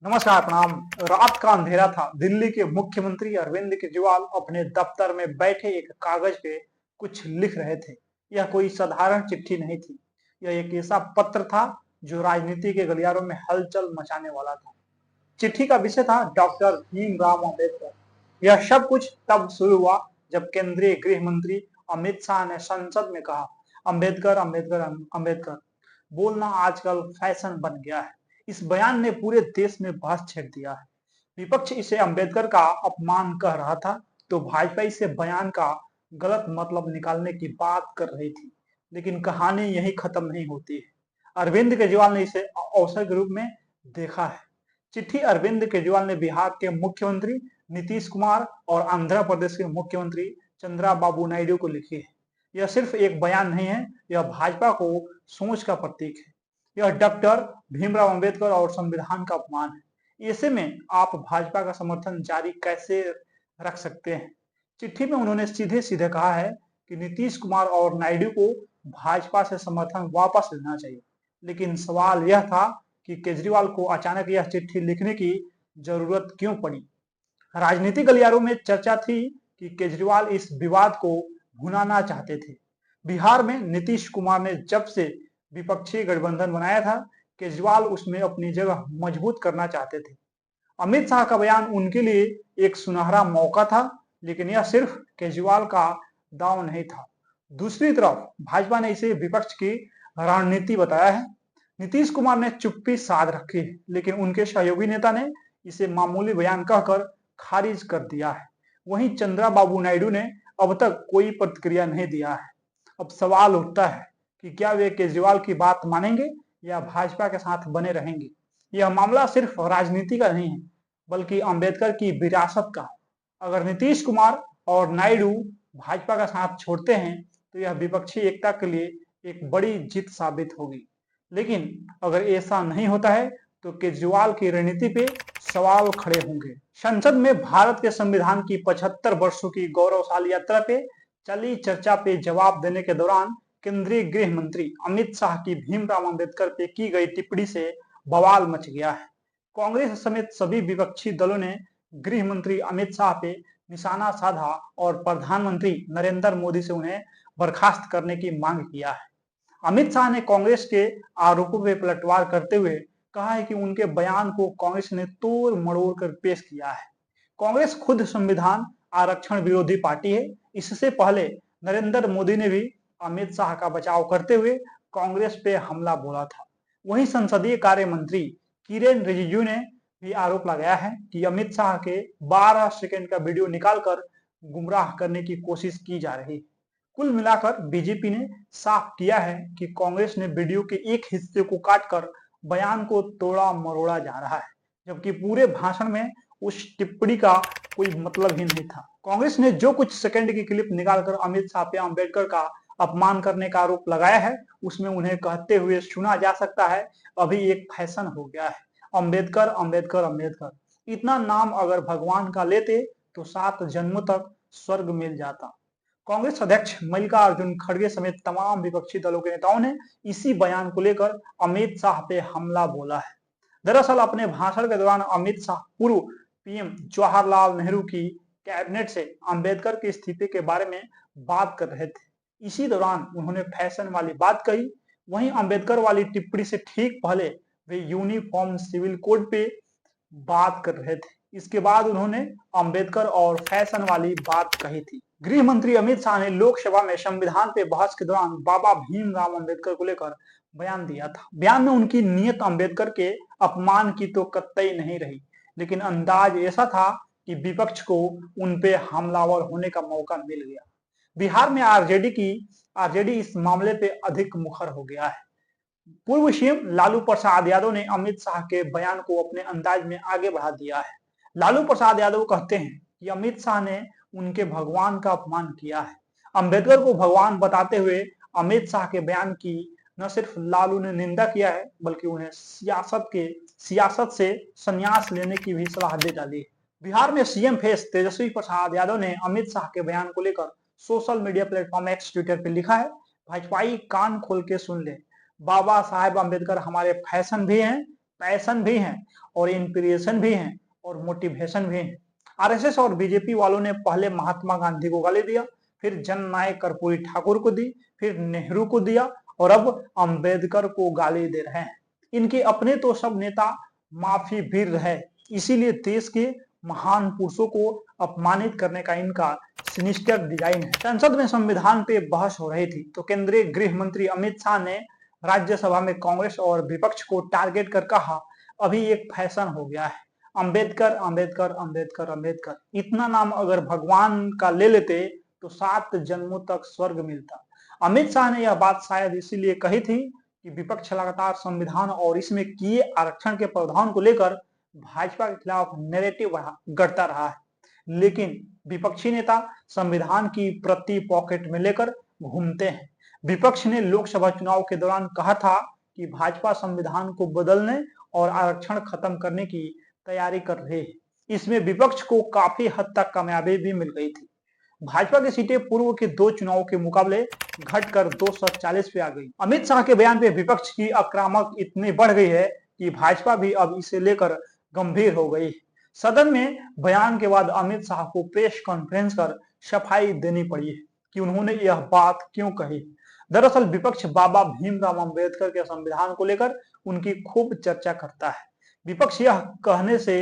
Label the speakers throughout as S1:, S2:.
S1: नमस्कार प्रणाम। रात का अंधेरा था। दिल्ली के मुख्यमंत्री अरविंद केजरीवाल अपने दफ्तर में बैठे एक कागज पे कुछ लिख रहे थे। यह कोई साधारण चिट्ठी नहीं थी। यह एक ऐसा पत्र था जो राजनीति के गलियारों में हलचल मचाने वाला था। चिट्ठी का विषय था डॉक्टर भीमराव अंबेडकर। यह सब कुछ तब शुरू हुआ जब केंद्रीय गृह मंत्री अमित शाह ने संसद में कहा, अंबेडकर अंबेडकर अंबेडकर बोलना आजकल फैशन बन गया है। इस बयान ने पूरे देश में बहस छेड़ दिया है। विपक्ष इसे अंबेडकर का अपमान कह रहा था, तो भाजपा इसे बयान का गलत मतलब निकालने की बात कर रही थी। लेकिन कहानी यही खत्म नहीं होती है। अरविंद केजरीवाल ने इसे अवसर के रूप में देखा है। चिट्ठी अरविंद केजरीवाल ने बिहार के मुख्यमंत्री नीतीश कुमार और आंध्र प्रदेश के मुख्यमंत्री चंद्राबाबू नायडू को लिखी है। यह सिर्फ एक बयान नहीं है, यह भाजपा को सोच का प्रतीक है। यह डॉक्टर भीमराव अंबेडकर और संविधान का अपमान है। ऐसे में आप भाजपा का समर्थन जारी कैसे रख सकते हैं? चिट्ठी में उन्होंने सीधे सीधे कहा है कि नीतीश कुमार और नायडू को भाजपा से समर्थन वापस लेना चाहिए। लेकिन सवाल यह था कि केजरीवाल को अचानक यह चिट्ठी लिखने की जरूरत क्यों पड़ी? राजनीतिक गलियारों में चर्चा थी कि केजरीवाल इस विवाद को भुनाना चाहते थे। बिहार में नीतीश कुमार ने जब से विपक्षी गठबंधन बनाया था, केजरीवाल उसमें अपनी जगह मजबूत करना चाहते थे। अमित शाह का बयान उनके लिए एक सुनहरा मौका था, लेकिन यह सिर्फ केजरीवाल का दांव नहीं था। दूसरी तरफ भाजपा ने इसे विपक्ष की रणनीति बताया है। नीतीश कुमार ने चुप्पी साध रखी है, लेकिन उनके सहयोगी नेता ने इसे मामूली बयान कहकर खारिज कर दिया है। वहीं चंद्राबाबू नायडू ने अब तक कोई प्रतिक्रिया नहीं दिया है। अब सवाल उठता है कि क्या वे केजरीवाल की बात मानेंगे या भाजपा के साथ बने रहेंगे। यह मामला सिर्फ राजनीति का नहीं है, बल्कि अंबेडकर की विरासत का है। अगर नीतीश कुमार और नायडू भाजपा का साथ छोड़ते हैं तो यह विपक्षी एकता के लिए एक बड़ी जीत साबित होगी। लेकिन अगर ऐसा नहीं होता है तो केजरीवाल की रणनीति पे सवाल खड़े होंगे। संसद में भारत के संविधान की 75 वर्षों की गौरवशाली यात्रा पे चली चर्चा पे जवाब देने के दौरान केंद्रीय गृह मंत्री अमित शाह की भीमराव अंबेडकर पे की गई टिप्पणी से बवाल मच गया है। कांग्रेस समेत सभी विपक्षी दलों ने गृह मंत्री अमित शाह पे निशाना साधा और प्रधानमंत्री नरेंद्र मोदी से उन्हें बर्खास्त करने की मांग किया है। अमित शाह ने कांग्रेस के आरोपों पे पलटवार करते हुए कहा है कि उनके बयान को कांग्रेस ने तोड़ मरोड़ कर पेश किया है। कांग्रेस खुद संविधान आरक्षण विरोधी पार्टी है। इससे पहले नरेंद्र मोदी ने भी अमित शाह का बचाव करते हुए कांग्रेस पे हमला बोला था। वहीं संसदीय कार्य मंत्री किरेन रिजिजू ने भी आरोप लगाया है कि अमित शाह के 12 सेकंड का वीडियो निकालकर गुमराह करने की कोशिश की जा रही है। कुल मिलाकर बीजेपी ने साफ किया है कि कांग्रेस ने वीडियो के एक हिस्से को काटकर बयान को तोड़ा मरोड़ा जा रहा है, जबकि पूरे भाषण में उस टिप्पणी का कोई मतलब ही नहीं था। कांग्रेस ने जो कुछ सेकंड की क्लिप निकालकर अमित शाह पे अंबेडकर का अपमान करने का आरोप लगाया है, उसमें उन्हें कहते हुए सुना जा सकता है, अभी एक फैशन हो गया है, अंबेडकर अंबेडकर अंबेडकर। इतना नाम अगर भगवान का लेते तो 7 जन्मों तक स्वर्ग मिल जाता। कांग्रेस अध्यक्ष मल्लिकार्जुन खड़गे समेत तमाम विपक्षी दलों के नेताओं ने इसी बयान को लेकर अमित शाह पे हमला बोला है। दरअसल अपने भाषण के दौरान अमित शाह पूर्व पीएम जवाहरलाल नेहरू की कैबिनेट से अंबेडकर की स्थिति के बारे में बात कर रहे थे। इसी दौरान उन्होंने फैशन वाली बात कही। वहीं अंबेडकर वाली टिप्पणी से ठीक पहले वे यूनिफॉर्म सिविल कोड पे बात कर रहे थे। इसके बाद उन्होंने अंबेडकर और फैशन वाली बात कही थी। गृह मंत्री अमित शाह ने लोकसभा में संविधान पे बहस के दौरान बाबा भीमराव अंबेडकर को लेकर बयान दिया था। बयान में उनकी नीयत अंबेडकर के अपमान की तो कतई नहीं रही, लेकिन अंदाज ऐसा था कि विपक्ष को उन पे हमलावर होने का मौका मिल गया। बिहार में आरजेडी इस मामले पे अधिक मुखर हो गया है। पूर्व सीएम लालू प्रसाद यादव ने अमित शाह के बयान को अपने अंदाज में आगे बढ़ा दिया है। लालू प्रसाद यादव कहते हैं कि अमित शाह ने उनके भगवान का अपमान किया है। अंबेडकर को भगवान बताते हुए अमित शाह के बयान की न सिर्फ लालू ने निंदा किया है, बल्कि उन्हें सियासत से संन्यास लेने की भी सलाह दे डाली है। बिहार में सीएम फेस तेजस्वी प्रसाद यादव ने अमित शाह के बयान को लेकर social media platform x Twitter पर लिखा है, भाजपाई कान खोल के सुन ले, बाबा साहेब अंबेडकर हमारे फैशन भी हैं, पैशन भी हैं और इंस्पिरेशन भी हैं और मोटिवेशन भी हैं। आरएसएस और बीजेपी वालों ने पहले महात्मा गांधी को गाली दिया, फिर जननायक कर्पूरी ठाकुर को दी, फिर नेहरू को दिया और अब अंबेडकर को गाली दे रहे हैं। इनके अपने तो सब नेता माफी वीर रहे, इसीलिए देश के महान पुरुषों को अपमानित करने का इनका सिनिस्टर डिजाइन है। संसद में संविधान पे बहस हो रही थी तो केंद्रीय गृह मंत्री अमित शाह ने राज्यसभा में कांग्रेस और विपक्ष को टारगेट कर कहा, अभी एक फैशन हो गया है, अंबेडकर अंबेडकर अंबेडकर अंबेडकर। इतना नाम अगर भगवान का ले लेते तो 7 जन्मों तक स्वर्ग मिलता। अमित शाह ने यह बात शायद इसीलिए कही थी कि विपक्ष लगातार संविधान और इसमें किए आरक्षण के प्रावधान को लेकर भाजपा के खिलाफ नैरेटिव गढ़ता रहा है, लेकिन विपक्षी नेता संविधान की प्रति पॉकेट में लेकर घूमते हैं। विपक्ष ने लोकसभा चुनाव के दौरान कहा था कि भाजपा संविधान को बदलने और आरक्षण खत्म करने की तैयारी कर रही है। इसमें विपक्ष को काफी हद तक कामयाबी भी मिल गई थी। भाजपा की सीटें पूर्व के 2 चुनावों के मुकाबले घटकर 240 पे आ गई। अमित शाह के बयान पे विपक्ष की आक्रामक इतनी बढ़ गई है कि भाजपा भी अब इसे लेकर गंभीर हो गई। सदन में बयान के बाद अमित शाह को प्रेस कॉन्फ्रेंस कर सफाई देनी पड़ी है कि उन्होंने यह बात क्यों कही। दरअसल विपक्ष बाबा भीमराव अंबेडकर के संविधान को लेकर उनकी खूब चर्चा करता है। विपक्ष यह कहने से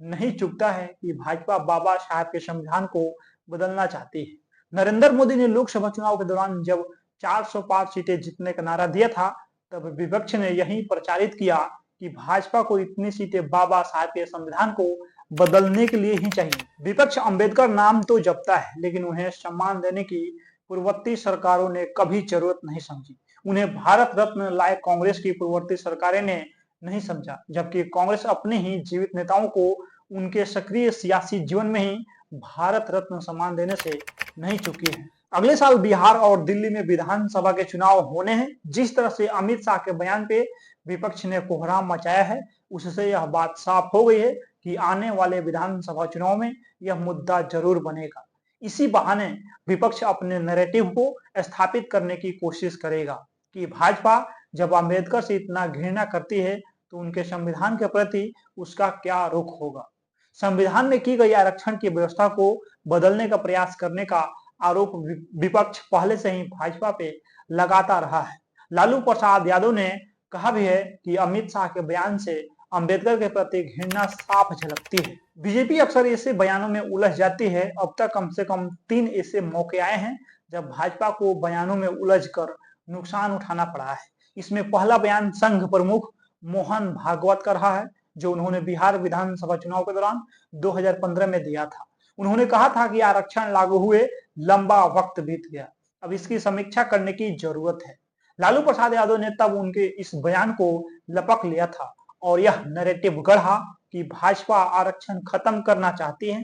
S1: नहीं चूकता है कि भाजपा बाबा साहब के संविधान को बदलना चाहती है। नरेंद्र मोदी ने लोकसभा चुनाव के दौरान जब 405 सीटें जीतने का नारा दिया था, तब विपक्ष ने यही प्रचारित किया कि भाजपा को इतनी सीटें बाबा साहब के संविधान को बदलने के लिए ही चाहिए। विपक्ष अंबेडकर नाम तो जपता है, लेकिन उन्हें सम्मान देने की पूर्ववर्ती सरकारों ने कभी जरूरत नहीं समझी। उन्हें भारत रत्न लायक कांग्रेस की पूर्ववर्ती सरकारें ने नहीं समझा, जबकि कांग्रेस अपने ही जीवित नेताओं को उनके सक्रिय सियासी जीवन में ही भारत रत्न सम्मान देने से नहीं चुकी है। अगले साल बिहार और दिल्ली में विधानसभा के चुनाव होने हैं। जिस तरह से अमित शाह के बयान पे विपक्ष ने कोहराम मचाया है, उससे यह बात साफ हो गई है कि आने वाले विधानसभा चुनाव में यह मुद्दा जरूर बनेगा। इसी बहाने विपक्ष अपने नैरेटिव को स्थापित करने की कोशिश करेगा कि भाजपा जब अंबेडकर से इतना घृणा करती है तो उनके संविधान के प्रति उसका क्या रुख होगा। संविधान में की गई आरक्षण की व्यवस्था को बदलने का प्रयास करने का आरोप विपक्ष पहले से ही भाजपा पे लगाता रहा है। लालू प्रसाद यादव ने कहा भी है कि अमित शाह के बयान से अंबेडकर के प्रति घृणा साफ झलकती है। बीजेपी अक्सर ऐसे बयानों में उलझ जाती है। अब तक कम से कम 3 ऐसे मौके आए हैं जब भाजपा को बयानों में उलझकर नुकसान उठाना पड़ा है। इसमें पहला बयान संघ प्रमुख मोहन भागवत का रहा है, जो उन्होंने बिहार विधानसभा चुनाव के दौरान 2015 में दिया था। उन्होंने कहा था कि आरक्षण लागू हुए लंबा वक्त बीत गया, अब इसकी समीक्षा करने की जरूरत है। लालू प्रसाद यादव ने तब उनके इस बयान को लपक लिया था और यह नैरेटिव गढ़ा कि भाजपा आरक्षण खत्म करना चाहती है।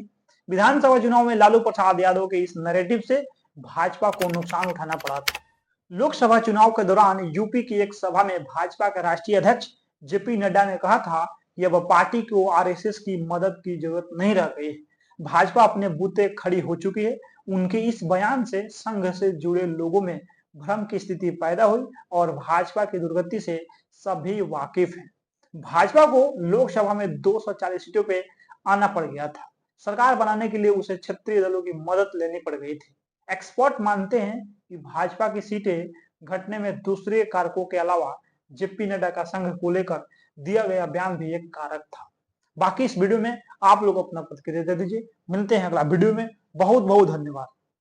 S1: विधानसभा चुनाव में लालू प्रसाद यादव के इस नैरेटिव से भाजपा को नुकसान उठाना पड़ा था। लोकसभा चुनाव के दौरान यूपी की एक सभा में भाजपा के राष्ट्रीय अध्यक्ष जेपी नड्डा ने कहा था कि अब पार्टी को आरएसएस की मदद की जरूरत नहीं रह गई है, भाजपा अपने बूते खड़ी हो चुकी है। उनके इस बयान से संघ से जुड़े लोगों में भ्रम की स्थिति पैदा हुई और भाजपा की दुर्गति से सभी वाकिफ हैं। भाजपा को लोकसभा में 240 सीटों पे आना पड़ गया था। सरकार बनाने के लिए उसे क्षेत्रीय दलों की मदद लेनी पड़ गई थी। एक्सपर्ट मानते हैं कि भाजपा की सीटें घटने में दूसरे कारकों के अलावा जेपी नड्डा का संघ को लेकर दिया गया बयान भी एक कारक था। बाकी इस वीडियो में आप लोग अपना प्रतिक्रिया दे दीजिए। मिलते हैं अगला वीडियो में। बहुत बहुत धन्यवाद।